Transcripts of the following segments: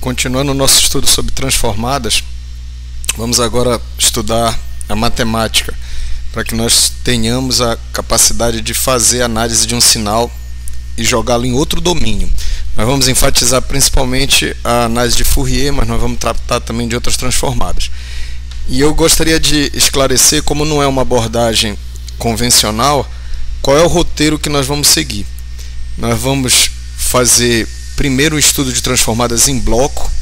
Continuando o nosso estudo sobre transformadas, vamos agora estudar a matemática, para que nós tenhamos a capacidade de fazer análise de um sinal e jogá-lo em outro domínio. Nós vamos enfatizar principalmente a análise de Fourier, mas nós vamos tratar também de outras transformadas. E eu gostaria de esclarecer, como não é uma abordagem convencional, qual é o roteiro que nós vamos seguir. Nós vamos fazer primeiro o estudo de transformadas em bloco.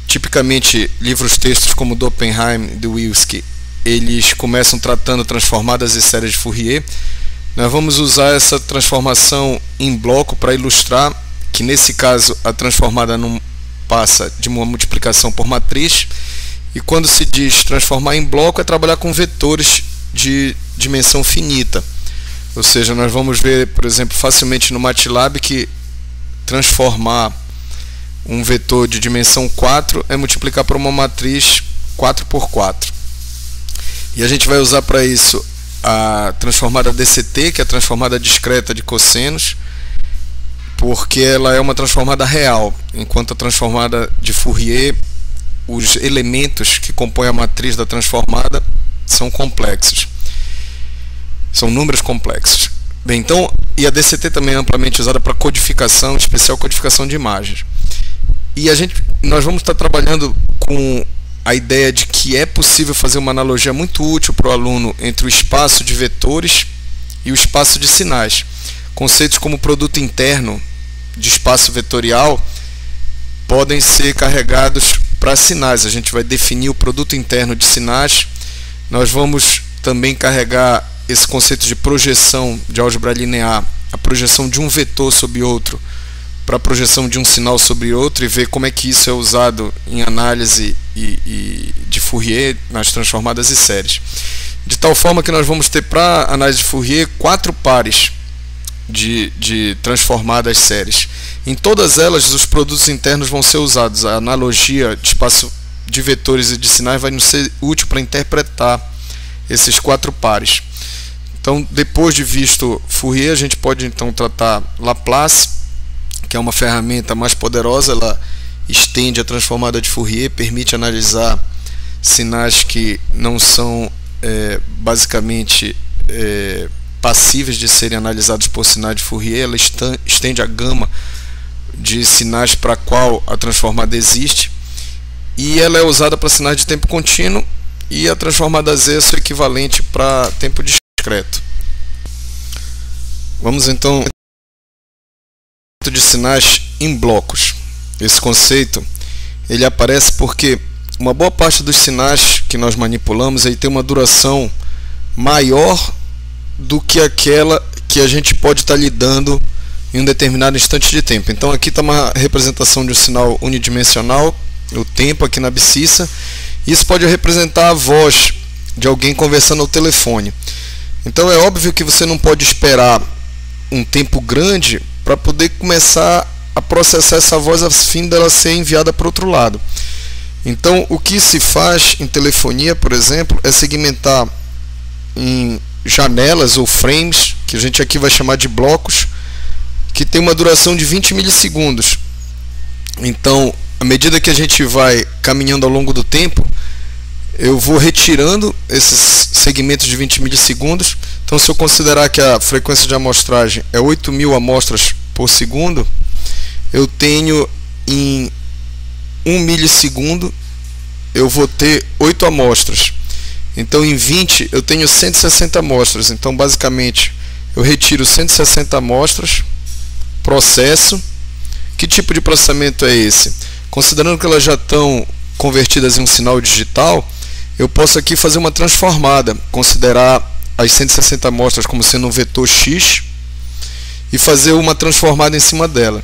Tipicamente, livros-textos como do Oppenheim e do Wilski, eles começam tratando transformadas e séries de Fourier. Nós vamos usar essa transformação em bloco para ilustrar que, nesse caso, a transformada não passa de uma multiplicação por matriz. E quando se diz transformar em bloco, é trabalhar com vetores de dimensão finita. Ou seja, nós vamos ver, por exemplo, facilmente no MATLAB que transformar um vetor de dimensão 4 é multiplicar por uma matriz 4 por 4. E a gente vai usar para isso a transformada DCT, que é a transformada discreta de cossenos, porque ela é uma transformada real, enquanto a transformada de Fourier, os elementos que compõem a matriz da transformada são complexos. São números complexos. Bem, então, e a DCT também é amplamente usada para codificação, em especial codificação de imagens. E nós vamos estar trabalhando com a ideia de que é possível fazer uma analogia muito útil para o aluno entre o espaço de vetores e o espaço de sinais. Conceitos como produto interno de espaço vetorial podem ser carregados para sinais. A gente vai definir o produto interno de sinais. Nós vamos também carregar esse conceito de projeção de álgebra linear, a projeção de um vetor sobre outro, para a projeção de um sinal sobre outro, e ver como é que isso é usado em análise de Fourier nas transformadas e séries. De tal forma que nós vamos ter para a análise de Fourier 4 pares de transformadas séries. Em todas elas, os produtos internos vão ser usados. A analogia de espaço de vetores e de sinais vai nos ser útil para interpretar esses 4 pares. Então, depois de visto Fourier, a gente pode então tratar Laplace, que é uma ferramenta mais poderosa. Ela estende a transformada de Fourier, permite analisar sinais que não são basicamente passíveis de serem analisados por sinais de Fourier. Ela estende a gama de sinais para a qual a transformada existe, e ela é usada para sinais de tempo contínuo, e a transformada Z é seu equivalente para tempo discreto. Vamos então de sinais em blocos. Esse conceito ele aparece porque uma boa parte dos sinais que nós manipulamos ele tem uma duração maior do que aquela que a gente pode estar lidando em um determinado instante de tempo. Então aqui está uma representação de um sinal unidimensional, o tempo aqui na abscissa. Isso pode representar a voz de alguém conversando ao telefone. Então é óbvio que você não pode esperar um tempo grande para poder começar a processar essa voz a fim dela ser enviada para o outro lado. Então o que se faz em telefonia, por exemplo, é segmentar em janelas ou frames, que a gente aqui vai chamar de blocos, que tem uma duração de 20 milissegundos. Então, à medida que a gente vai caminhando ao longo do tempo, eu vou retirando esses segmentos de 20 milissegundos. Então, se eu considerar que a frequência de amostragem é 8.000 amostras por segundo, eu tenho em 1 milissegundo, eu vou ter 8 amostras. Então, em 20, eu tenho 160 amostras. Então, basicamente, eu retiro 160 amostras, processo. Que tipo de processamento é esse? Considerando que elas já estão convertidas em um sinal digital, eu posso aqui fazer uma transformada, considerar as 160 amostras como sendo um vetor X e fazer uma transformada em cima dela.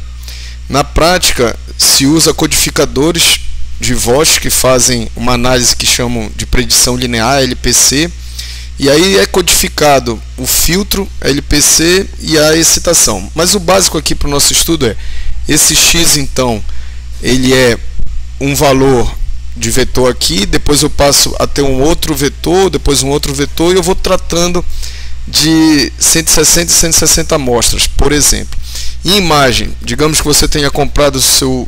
Na prática, se usa codificadores de voz que fazem uma análise que chamam de predição linear, LPC, e aí é codificado o filtro, LPC, e a excitação. Mas o básico aqui para o nosso estudo é esse X, então, ele é um valor de vetor aqui, depois eu passo a ter um outro vetor, depois um outro vetor, e eu vou tratando de 160 e 160 amostras, por exemplo. Em imagem, digamos que você tenha comprado o seu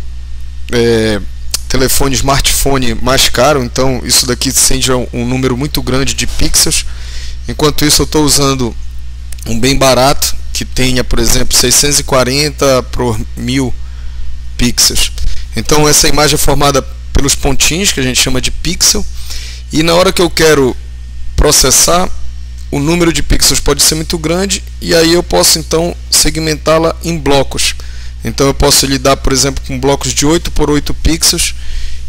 telefone smartphone mais caro, então isso daqui acende um número muito grande de pixels. Enquanto isso eu estou usando um bem barato que tenha, por exemplo, 640 por 1000 pixels. Então essa imagem é formada pelos pontinhos, que a gente chama de pixel, e na hora que eu quero processar, o número de pixels pode ser muito grande, e aí eu posso então segmentá-la em blocos. Então eu posso lidar, por exemplo, com blocos de 8 por 8 pixels,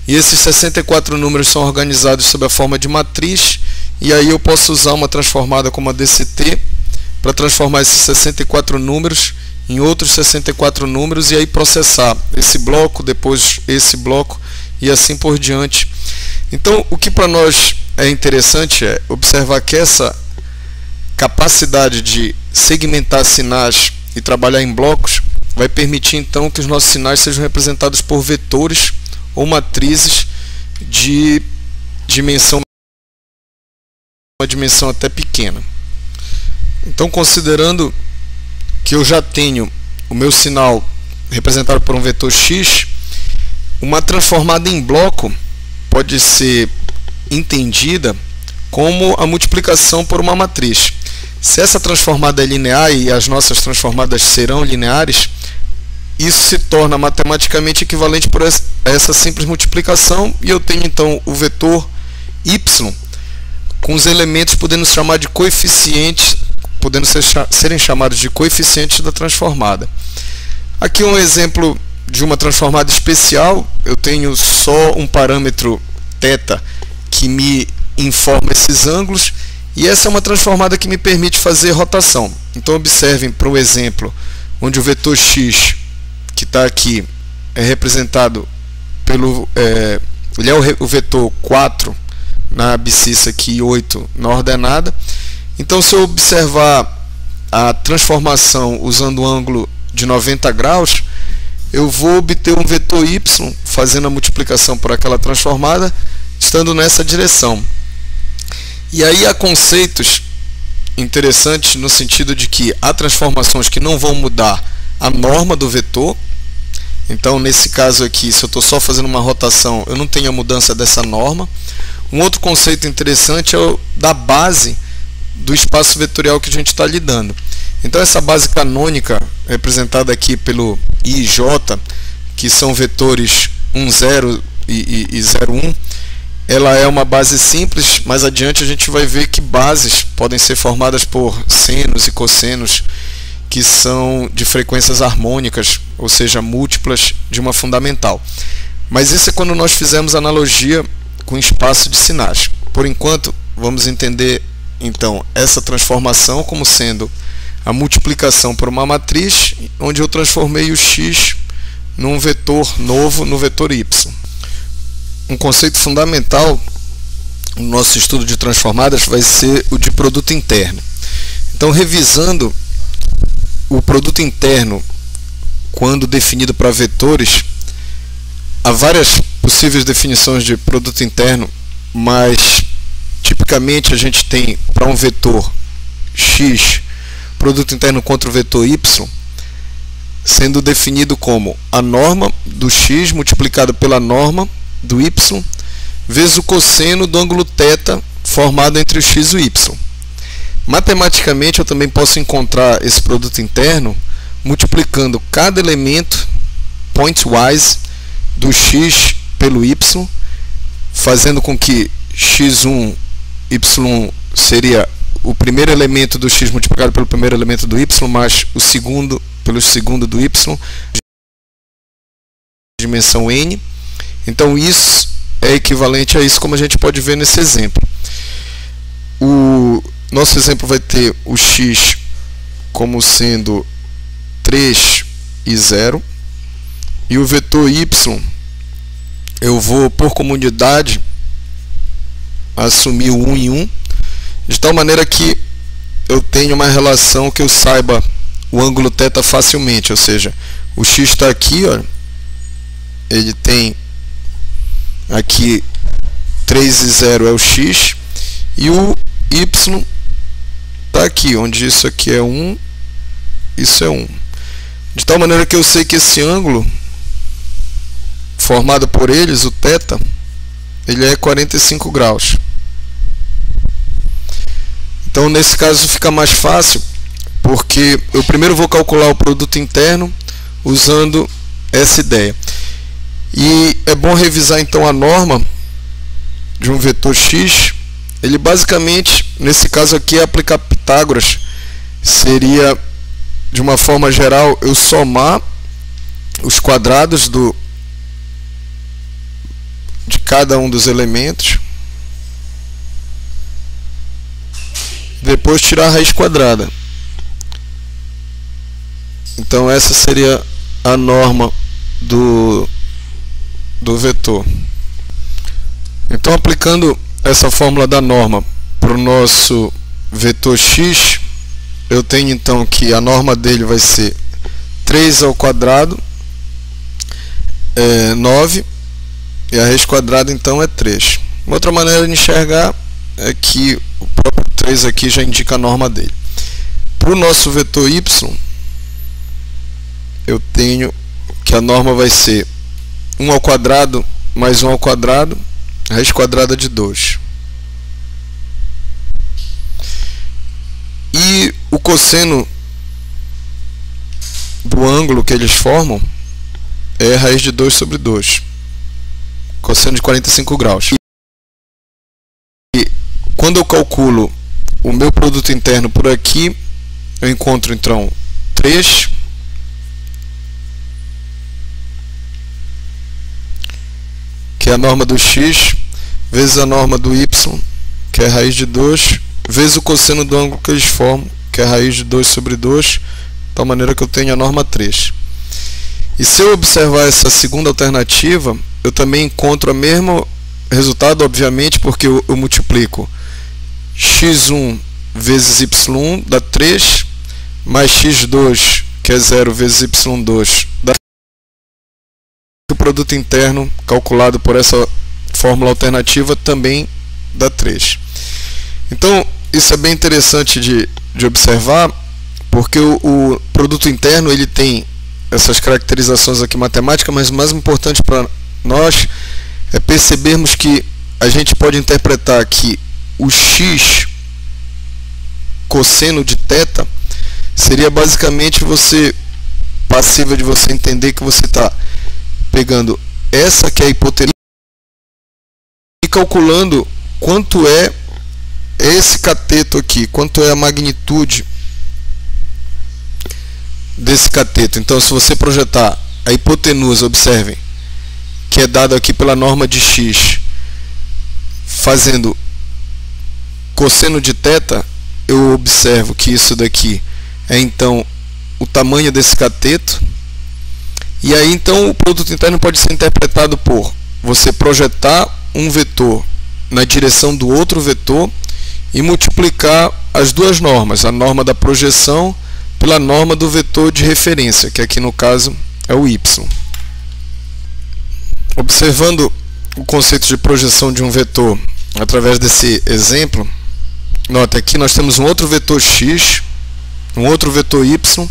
e esses 64 números são organizados sob a forma de matriz, e aí eu posso usar uma transformada como a DCT para transformar esses 64 números em outros 64 números e aí processar esse bloco, depois esse bloco e assim por diante. Então, o que para nós é interessante é observar que essa capacidade de segmentar sinais e trabalhar em blocos vai permitir então que os nossos sinais sejam representados por vetores ou matrizes de uma dimensão até pequena. Então, considerando que eu já tenho o meu sinal representado por um vetor X, uma transformada em bloco pode ser entendida como a multiplicação por uma matriz. Se essa transformada é linear, e as nossas transformadas serão lineares, isso se torna matematicamente equivalente por essa simples multiplicação, e eu tenho então o vetor y com os elementos podendo se chamar de coeficientes, podendo serem chamados de coeficientes da transformada. Aqui um exemplo de uma transformada especial. Eu tenho só um parâmetro θ que me informa esses ângulos, e essa é uma transformada que me permite fazer rotação. Então observem para o exemplo onde o vetor x, que está aqui, é representado pelo ele é o vetor 4 na abscissa aqui e 8 na ordenada. Então, se eu observar a transformação usando o ângulo de 90 graus, eu vou obter um vetor y fazendo a multiplicação por aquela transformada, estando nessa direção. E aí há conceitos interessantes no sentido de que há transformações que não vão mudar a norma do vetor. Então, nesse caso aqui, se eu estou só fazendo uma rotação, eu não tenho a mudança dessa norma. Um outro conceito interessante é o da base do espaço vetorial que a gente está lidando. Então essa base canônica, representada aqui pelo I e J, que são vetores 1, 0 e 0, 1, ela é uma base simples. Mais adiante a gente vai ver que bases podem ser formadas por senos e cossenos, que são de frequências harmônicas, ou seja, múltiplas de uma fundamental. Mas isso é quando nós fizemos analogia com espaço de sinais. Por enquanto, vamos entender então essa transformação como sendo a multiplicação por uma matriz, onde eu transformei o x num vetor novo no vetor y. Um conceito fundamental no nosso estudo de transformadas vai ser o de produto interno. Então, revisando o produto interno quando definido para vetores, há várias possíveis definições de produto interno, mas tipicamente a gente tem para um vetor x, produto interno contra o vetor y, sendo definido como a norma do x multiplicado pela norma do y vezes o cosseno do ângulo θ formado entre o x e o y. Matematicamente eu também posso encontrar esse produto interno multiplicando cada elemento pointwise do x pelo y, fazendo com que x1, y1 seria o primeiro elemento do x multiplicado pelo primeiro elemento do y, mais o segundo pelo segundo do y, dimensão n. Então isso é equivalente a isso, como a gente pode ver nesse exemplo. O nosso exemplo vai ter o x como sendo 3 e 0, e o vetor y eu vou, por comunidade, assumir o 1 e 1, de tal maneira que eu tenho uma relação que eu saiba o ângulo θ facilmente, ou seja, o x está aqui, ó, ele tem aqui 3 e 0 é o x, e o y está aqui, onde isso aqui é 1, isso é 1. De tal maneira que eu sei que esse ângulo formado por eles, o θ, ele é 45 graus. Então nesse caso fica mais fácil, porque eu primeiro vou calcular o produto interno usando essa ideia. E é bom revisar então a norma de um vetor x. Ele basicamente, nesse caso aqui, é aplicar Pitágoras. Seria, de uma forma geral, eu somar os quadrados de cada um dos elementos, depois tirar a raiz quadrada. Então essa seria a norma do vetor. Então, aplicando essa fórmula da norma para o nosso vetor x, eu tenho então que a norma dele vai ser 3 ao quadrado, 9, e a raiz quadrada então é 3. Uma outra maneira de enxergar é que o próprio 3 aqui já indica a norma dele. Para o nosso vetor y, eu tenho que a norma vai ser 1 ao quadrado mais 1 ao quadrado, raiz quadrada de 2. E o cosseno do ângulo que eles formam é raiz de 2 sobre 2. Cosseno de 45 graus. E quando eu calculo o meu produto interno por aqui, eu encontro então 3 que é a norma do x, vezes a norma do y, que é a raiz de 2, vezes o cosseno do ângulo que eles formam, que é a raiz de 2 sobre 2, de tal maneira que eu tenho a norma 3. E se eu observar essa segunda alternativa, eu também encontro o mesmo resultado, obviamente, porque eu multiplico x1 vezes y1 dá 3, mais x2, que é 0, vezes y2, dá o produto interno calculado por essa fórmula alternativa também dá 3. Então, isso é bem interessante de observar, porque o produto interno ele tem essas caracterizações aqui matemáticas, mas o mais importante para nós é percebermos que a gente pode interpretar que o x cosseno de θ seria basicamente passível de você entender que você está pegando essa que é a hipotenusa e calculando quanto é esse cateto aqui, quanto é a magnitude desse cateto. Então, se você projetar a hipotenusa, observem que é dado aqui pela norma de x, fazendo cosseno de θ, eu observo que isso daqui é então o tamanho desse cateto. E aí então o produto interno pode ser interpretado por você projetar um vetor na direção do outro vetor e multiplicar as duas normas, a norma da projeção pela norma do vetor de referência, que aqui no caso é o y. Observando o conceito de projeção de um vetor através desse exemplo, note aqui nós temos um outro vetor x, um outro vetor y,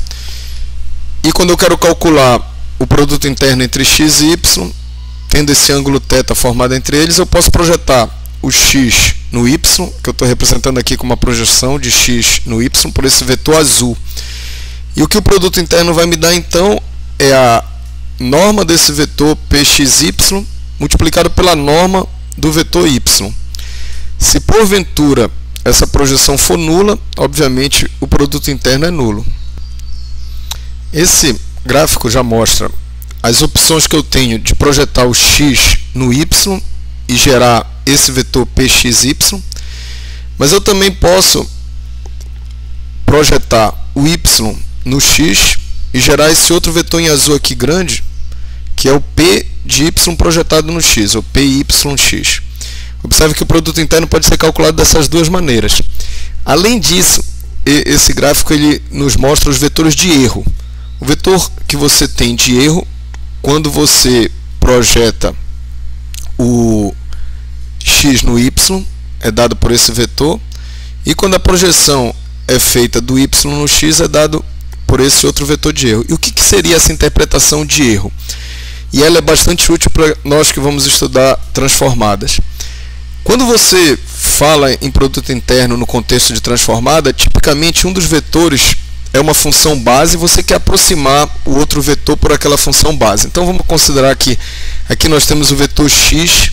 e quando eu quero calcular o produto interno entre x e y, tendo esse ângulo θ formado entre eles, eu posso projetar o x no y, que eu estou representando aqui com uma projeção de x no y, por esse vetor azul. E o que o produto interno vai me dar então é a norma desse vetor pxy multiplicado pela norma do vetor y. Se porventura essa projeção for nula, obviamente o produto interno é nulo. Esse gráfico já mostra as opções que eu tenho de projetar o x no y e gerar esse vetor pxy, mas eu também posso projetar o y no x e gerar esse outro vetor em azul aqui grande, que é o p de y projetado no x, ou pyx. Observe que o produto interno pode ser calculado dessas duas maneiras. Além disso, esse gráfico ele nos mostra os vetores de erro. O vetor que você tem de erro quando você projeta o x no y é dado por esse vetor, e quando a projeção é feita do y no x é dado por esse outro vetor de erro. E o que seria essa interpretação de erro? e ela é bastante útil para nós que vamos estudar transformadas. Quando você fala em produto interno no contexto de transformada, tipicamente um dos vetores é uma função base e você quer aproximar o outro vetor por aquela função base. Então vamos considerar que aqui nós temos o vetor x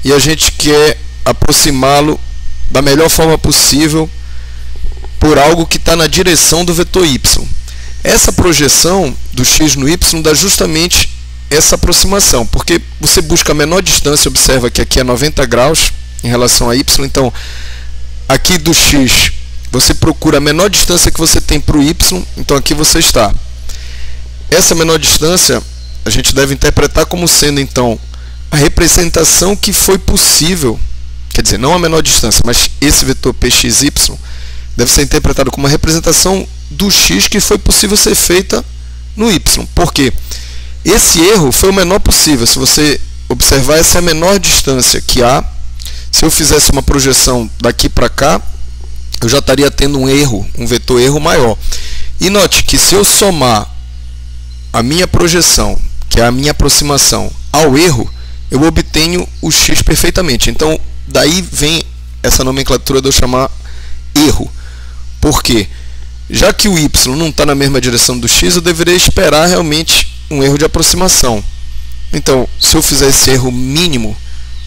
e a gente quer aproximá-lo da melhor forma possível por algo que está na direção do vetor y. Essa projeção do x no y dá justamente essa aproximação, porque você busca a menor distância, observa que aqui é 90 graus em relação a y, então aqui do x você procura a menor distância que você tem para o y, então aqui você está. Essa menor distância a gente deve interpretar como sendo então a representação que foi possível, quer dizer, não a menor distância, mas esse vetor pxy deve ser interpretado como uma representação do x que foi possível ser feita no y. Por quê? Esse erro foi o menor possível. Se você observar, essa é a menor distância que há. Se eu fizesse uma projeção daqui para cá, eu já estaria tendo um erro, um vetor erro maior. E note que se eu somar a minha projeção, que é a minha aproximação, ao erro, eu obtenho o x perfeitamente. Então, daí vem essa nomenclatura de eu chamar erro. Por quê? Já que o y não está na mesma direção do x, eu deveria esperar realmente um erro de aproximação. Então, se eu fizer esse erro mínimo,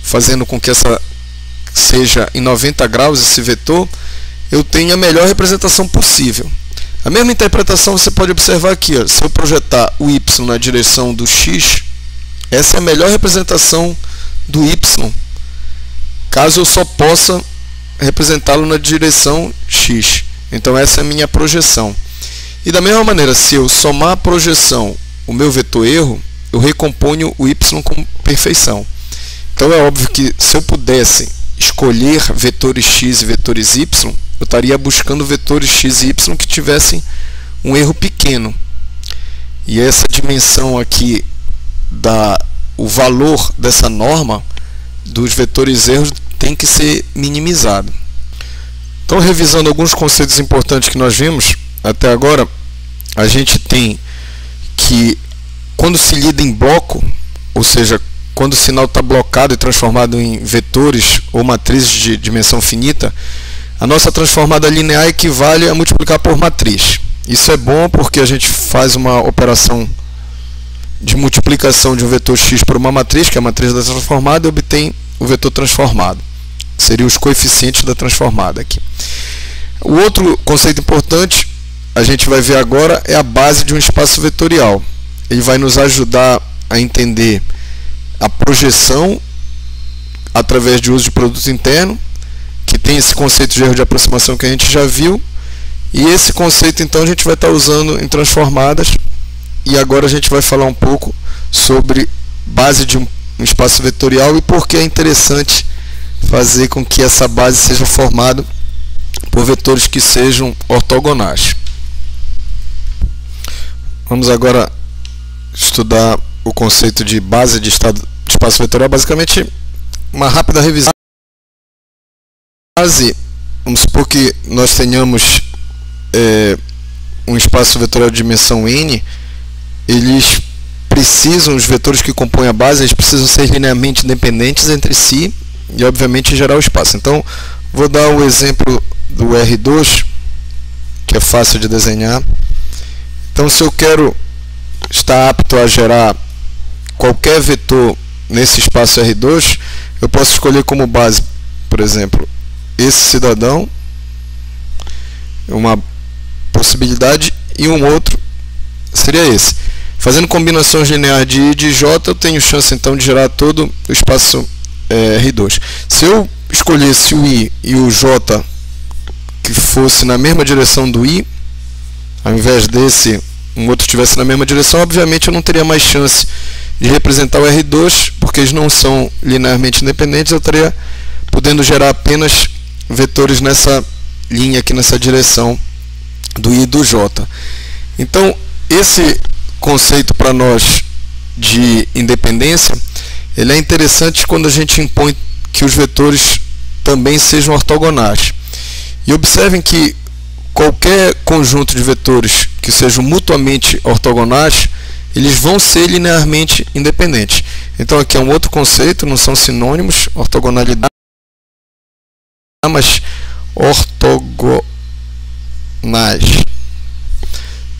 fazendo com que essa seja em 90 graus esse vetor, eu tenho a melhor representação possível. A mesma interpretação você pode observar aqui, ó. Se eu projetar o y na direção do x, essa é a melhor representação do y, caso eu só possa representá-lo na direção x. Então essa é a minha projeção. E da mesma maneira, se eu somar a projeção, o meu vetor erro, eu recomponho o y com perfeição. Então é óbvio que se eu pudesse escolher vetores x e vetores y, eu estaria buscando vetores x e y que tivessem um erro pequeno. E essa dimensão aqui, o valor dessa norma dos vetores erros tem que ser minimizado. Então, revisando alguns conceitos importantes que nós vimos até agora, a gente tem que quando se lida em bloco, ou seja, quando o sinal está blocado e transformado em vetores ou matrizes de dimensão finita, a nossa transformada linear equivale a multiplicar por matriz. Isso é bom porque a gente faz uma operação de multiplicação de um vetor x por uma matriz, que é a matriz da transformada, e obtém o vetor transformado. Seriam os coeficientes da transformada aqui. O outro conceito importante, a gente vai ver agora, é a base de um espaço vetorial. Ele vai nos ajudar a entender a projeção através de uso de produto interno, que tem esse conceito de erro de aproximação que a gente já viu, e esse conceito então a gente vai estar usando em transformadas, e agora a gente vai falar um pouco sobre base de um espaço vetorial e por que é interessante fazer com que essa base seja formada por vetores que sejam ortogonais. Vamos agora estudar o conceito de base de espaço vetorial, basicamente uma rápida revisão. Base, vamos supor que nós tenhamos um espaço vetorial de dimensão n, eles precisam, os vetores que compõem a base, eles precisam ser linearmente independentes entre si e obviamente gerar o espaço. Então, vou dar o exemplo do R2, que é fácil de desenhar. Então, se eu quero estar apto a gerar qualquer vetor nesse espaço R2, eu posso escolher como base, por exemplo, esse cidadão, uma possibilidade, e um outro seria esse. Fazendo combinações lineares de I e de J, eu tenho chance então de gerar todo o espaço R2. Se eu escolhesse o I e o J que fosse na mesma direção do I, ao invés desse, um outro estivesse na mesma direção, obviamente eu não teria mais chance de representar o R2, porque eles não são linearmente independentes, eu estaria podendo gerar apenas vetores nessa linha aqui, nessa direção do I e do J. Então, esse conceito para nós de independência, ele é interessante quando a gente impõe que os vetores também sejam ortogonais. E observem que qualquer conjunto de vetores que sejam mutuamente ortogonais, eles vão ser linearmente independentes. Então aqui é um outro conceito, não são sinônimos, ortogonalidade, mas ortogonais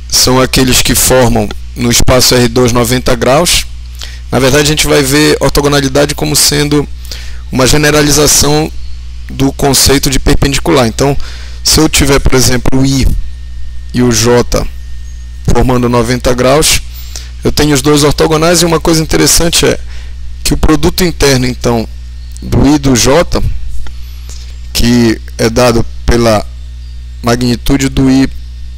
são aqueles que formam no espaço R2 90 graus. Na verdade, a gente vai ver ortogonalidade como sendo uma generalização do conceito de perpendicular. Então, se eu tiver, por exemplo, o I e o J formando 90 graus, eu tenho os dois ortogonais, e uma coisa interessante é que o produto interno, então, do I e do J, que é dado pela magnitude do I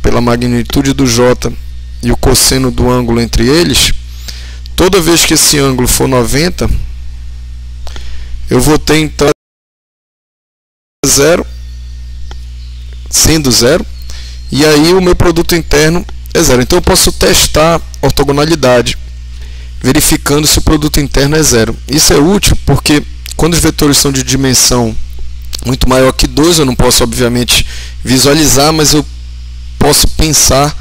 pela magnitude do J e o cosseno do ângulo entre eles, toda vez que esse ângulo for 90, eu vou ter então zero, sendo zero, e aí o meu produto interno é zero. Então eu posso testar ortogonalidade, verificando se o produto interno é zero. Isso é útil porque quando os vetores são de dimensão muito maior que 2, eu não posso obviamente visualizar, mas eu posso pensar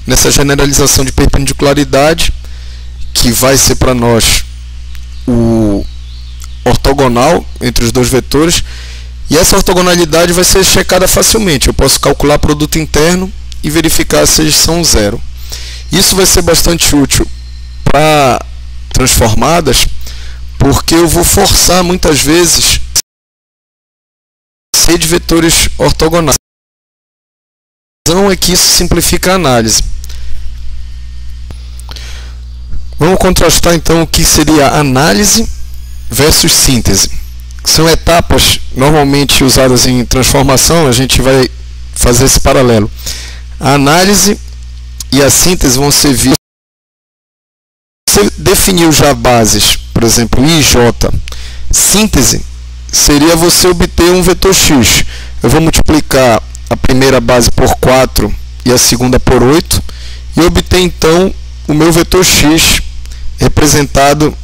nessa generalização de perpendicularidade, que vai ser para nós o ortogonal entre os dois vetores, e essa ortogonalidade vai ser checada facilmente. Eu posso calcular produto interno e verificar se eles são zero. Isso vai ser bastante útil para transformadas, porque eu vou forçar muitas vezes ser de vetores ortogonais. A razão é que isso simplifica a análise. Vamos contrastar então o que seria análise versus síntese. São etapas normalmente usadas em transformação, a gente vai fazer esse paralelo. A análise e a síntese vão ser vistas. Você definiu já bases, por exemplo, I e J. Síntese seria você obter um vetor X. Eu vou multiplicar a primeira base por 4 e a segunda por 8 e obter então o meu vetor X representado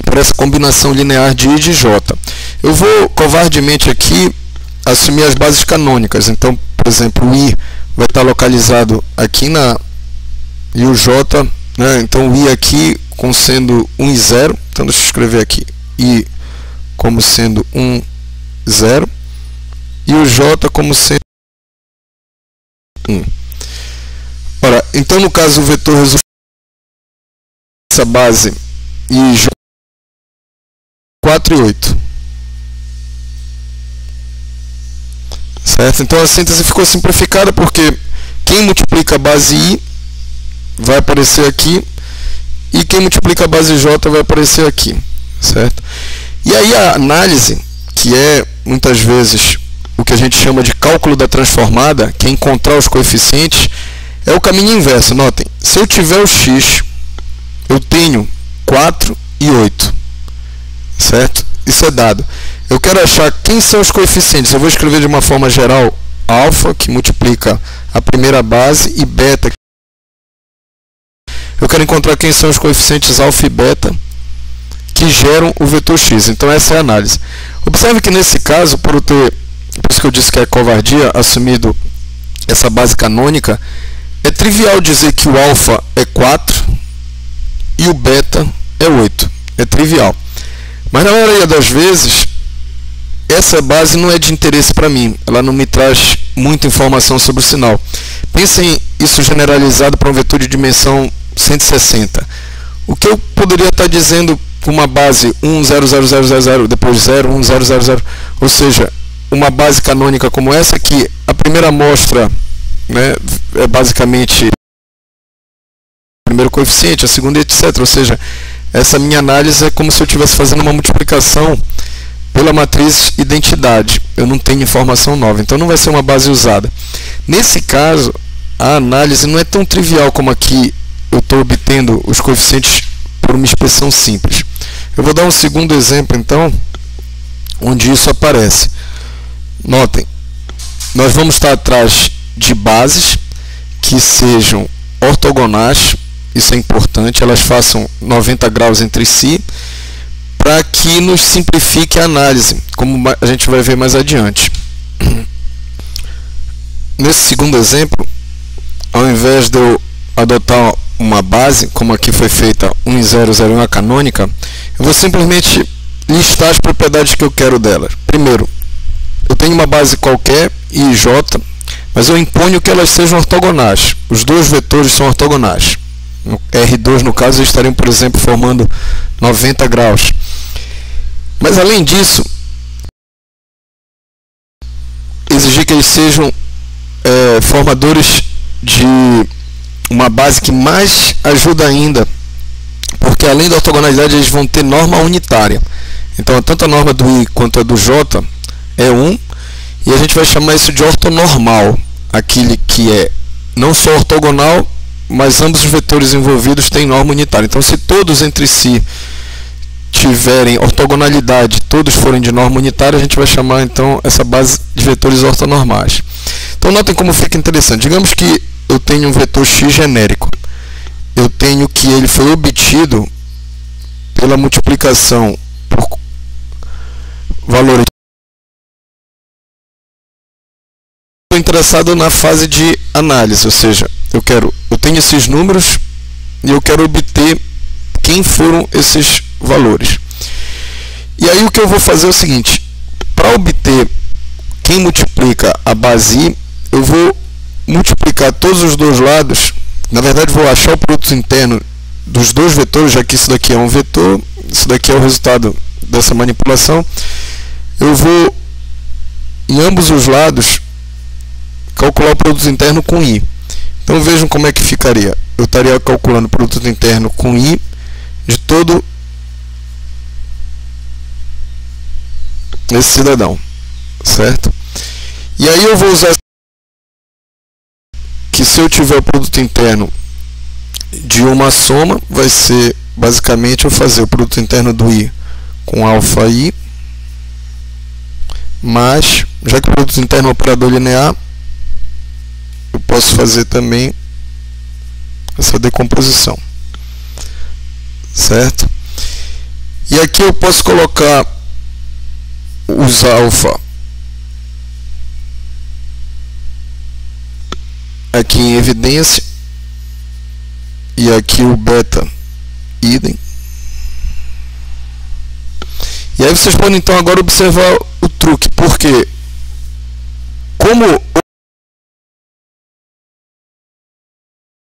por essa combinação linear de I e de J. Eu vou covardemente aqui assumir as bases canônicas. Então, por exemplo, o I vai estar localizado aqui e o J, né? Então o I aqui como sendo 1 e 0. Então deixa eu escrever aqui I como sendo 1, 0 e o J como sendo 1. Ora, então no caso o vetor resultante essa base I, J, 4 e 8. Certo? Então a síntese ficou simplificada porque quem multiplica a base I vai aparecer aqui e quem multiplica a base J vai aparecer aqui. Certo? E aí a análise, que é muitas vezes o que a gente chama de cálculo da transformada, que é encontrar os coeficientes, é o caminho inverso. Notem, se eu tiver o X, eu tenho 4 e 8. Certo? Isso é dado. Eu quero achar quem são os coeficientes. Eu vou escrever de uma forma geral alfa, que multiplica a primeira base, e beta. Eu quero encontrar quem são os coeficientes alfa e beta que geram o vetor X. Então essa é a análise. Observe que nesse caso, por isso que eu disse que é covardia, assumido essa base canônica, é trivial dizer que o alfa é 4 e o beta é 8. É trivial. Mas na maioria das vezes, essa base não é de interesse para mim. Ela não me traz muita informação sobre o sinal. Pensem isso generalizado para um vetor de dimensão 160. O que eu poderia estar dizendo com uma base 1, 0, 0, 0, 0, 0, depois 0, 1, 0, 0, 0. Ou seja, uma base canônica como essa, que a primeira amostra, né, é basicamente o primeiro coeficiente, a segunda, etc. Ou seja, essa minha análise é como se eu estivesse fazendo uma multiplicação pela matriz identidade. Eu não tenho informação nova, então não vai ser uma base usada. Nesse caso, a análise não é tão trivial como aqui eu estou obtendo os coeficientes por uma expressão simples. Eu vou dar um segundo exemplo, então, onde isso aparece. Notem, nós vamos estar atrás de bases que sejam ortogonais, isso é importante, elas façam 90 graus entre si, para que nos simplifique a análise, como a gente vai ver mais adiante. Nesse segundo exemplo, ao invés de eu adotar uma base, como aqui foi feita 1001 a canônica, eu vou simplesmente listar as propriedades que eu quero dela. Primeiro, eu tenho uma base qualquer, I e J, mas eu imponho que elas sejam ortogonais. Os dois vetores são ortogonais. No R2, no caso, eles estariam, por exemplo, formando 90 graus. Mas, além disso, exigir que eles sejam formadores de uma base que mais ajuda ainda, porque além da ortogonalidade eles vão ter norma unitária. Então, tanto a norma do I quanto a do J é 1, e a gente vai chamar isso de ortonormal, aquele que é não só ortogonal, mas ambos os vetores envolvidos têm norma unitária. Então, se todos entre si tiverem ortogonalidade, todos forem de norma unitária, a gente vai chamar então essa base de vetores ortonormais. Então, notem como fica interessante. Digamos que eu tenho um vetor x genérico. Eu tenho que ele foi obtido pela multiplicação por valores. Estou interessado na fase de análise, ou seja, eu tenho esses números e eu quero obter quem foram esses valores. E aí o que eu vou fazer é o seguinte: para obter quem multiplica a base I, eu vou multiplicar todos os dois lados. Na verdade, vou achar o produto interno dos dois vetores, já que isso daqui é um vetor, isso daqui é o resultado dessa manipulação. Eu vou, em ambos os lados, calcular o produto interno com I. Então vejam como é que ficaria. Eu estaria calculando o produto interno com I de todo esse cidadão, certo? E aí eu vou usar que se eu tiver o produto interno de uma soma, vai ser basicamente eu fazer o produto interno do I com alfa I, mas, já que o produto interno é um operador linear, eu posso fazer também essa decomposição, certo? E aqui eu posso colocar os alfa aqui em evidência e aqui o beta idem. E aí vocês podem então agora observar o truque, porque como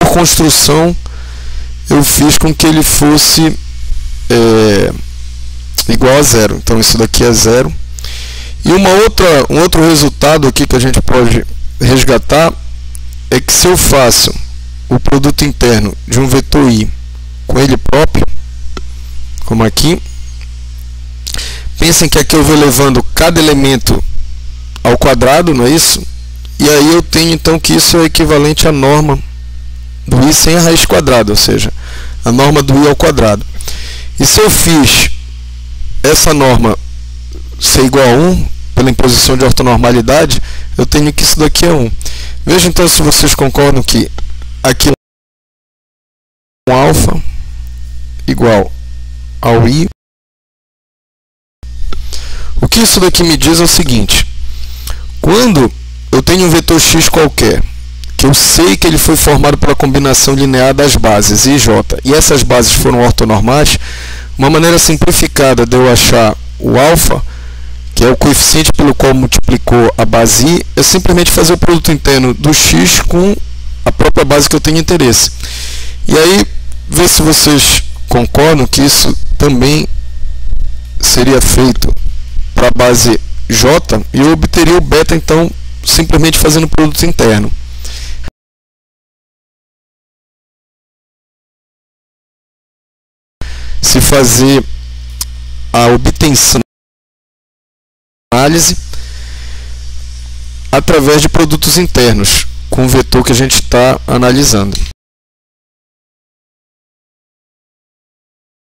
por construção eu fiz com que ele fosse igual a zero. Então isso daqui é zero. E um outro resultado aqui que a gente pode resgatar é que se eu faço o produto interno de um vetor I com ele próprio, como aqui, pensem que aqui eu vou levando cada elemento ao quadrado, não é isso? E aí eu tenho então que isso é equivalente à norma do I sem a raiz quadrada, ou seja, a norma do I ao quadrado. E se eu fiz essa norma ser igual a 1, pela imposição de ortonormalidade, eu tenho que isso daqui é 1. Veja então se vocês concordam que aqui um alfa igual ao I. O que isso daqui me diz é o seguinte: quando eu tenho um vetor x qualquer, que eu sei que ele foi formado pela combinação linear das bases I e J, e essas bases foram ortonormais, uma maneira simplificada de eu achar o alfa, que é o coeficiente pelo qual multiplicou a base I, é simplesmente fazer o produto interno do x com a própria base que eu tenho interesse. E aí, ver se vocês concordam que isso também seria feito para a base J, e eu obteria o beta, então, simplesmente fazendo o produto interno. Se fazer a obtenção análise através de produtos internos com o vetor que a gente está analisando.